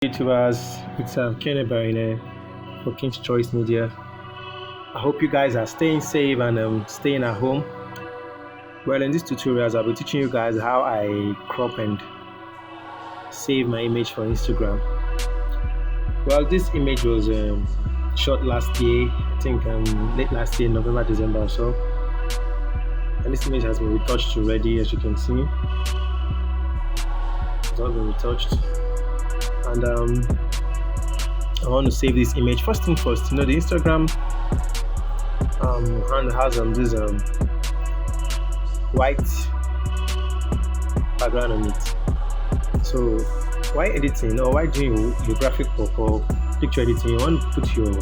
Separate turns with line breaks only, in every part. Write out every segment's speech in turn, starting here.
YouTubers, it's Kenny Barine for King's Choice Media. I hope you guys are staying safe and staying at home. Well, in these tutorials, I'll be teaching you guys how I crop and save my image for Instagram. Well, this image was shot last year, I think late last year, November, December or so. And this image has been retouched already, as you can see. It's all been retouched. And I want to save this image. First thing first, the Instagram hand has this white background on it. So why editing or why doing your graphic or picture editing, you want to put your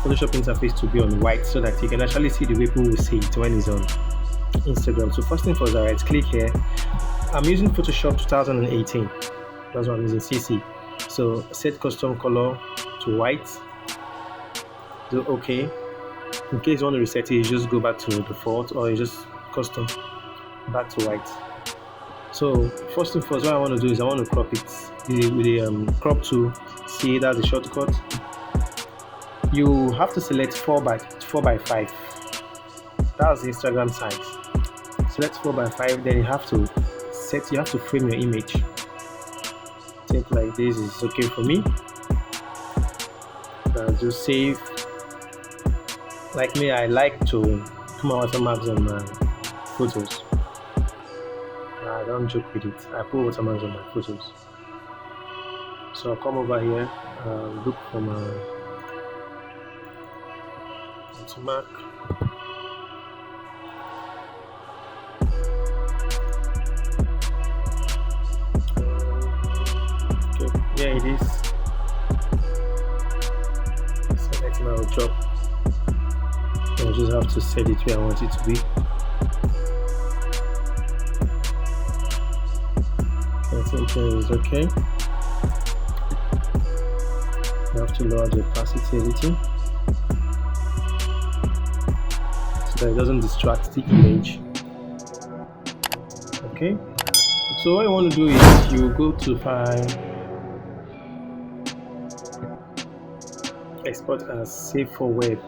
Photoshop interface to be on white so that you can actually see the way people will see it when it's on Instagram. So first thing first, I right click here. I'm using Photoshop 2018. That's what I'm using, CC. So set custom color to white. Do OK. In case you want to reset it, you just go back to default, or you just custom back to white. So first thing first, what I want to do is I want to crop it with the crop tool. See, that's the shortcut. You have to select 4x5. That's the Instagram size. Select 4x5, then you have to frame your image. Think like this is okay for me. Just save. Like me, I like to put my watermarks on my photos. I don't joke with it. I put watermarks on my photos. So I'll come over here, look for my watermark. Here it is. Select my job. I just have to set it where I want it to be. I think it is okay. I have to lower the opacity a little so that it doesn't distract the image. Okay. So what you want to do is you go to File, Export as Save for Web.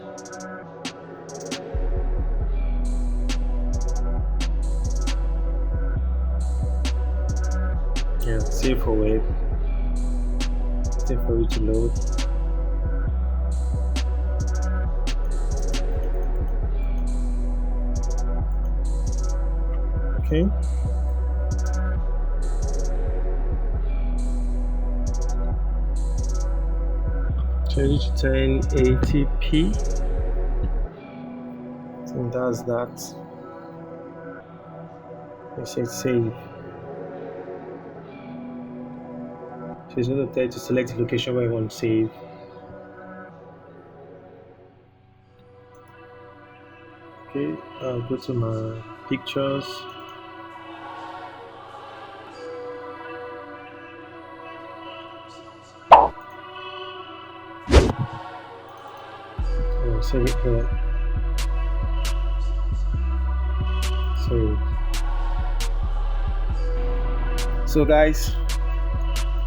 Yeah, Save for Web. Save for it to load. Okay. Change it to 1080p. So that's that. I say save. So it's going to tell you to select the location where you want to save. Okay, I'll go to my pictures. Save it here. Save. So guys,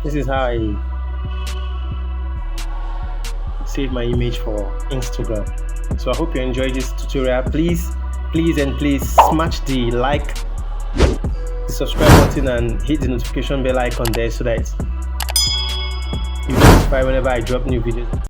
this is how I save my image for Instagram. So I hope you enjoyed this tutorial. Please smash the like, the subscribe button, and hit the notification bell icon there so that you get notified whenever I drop new videos.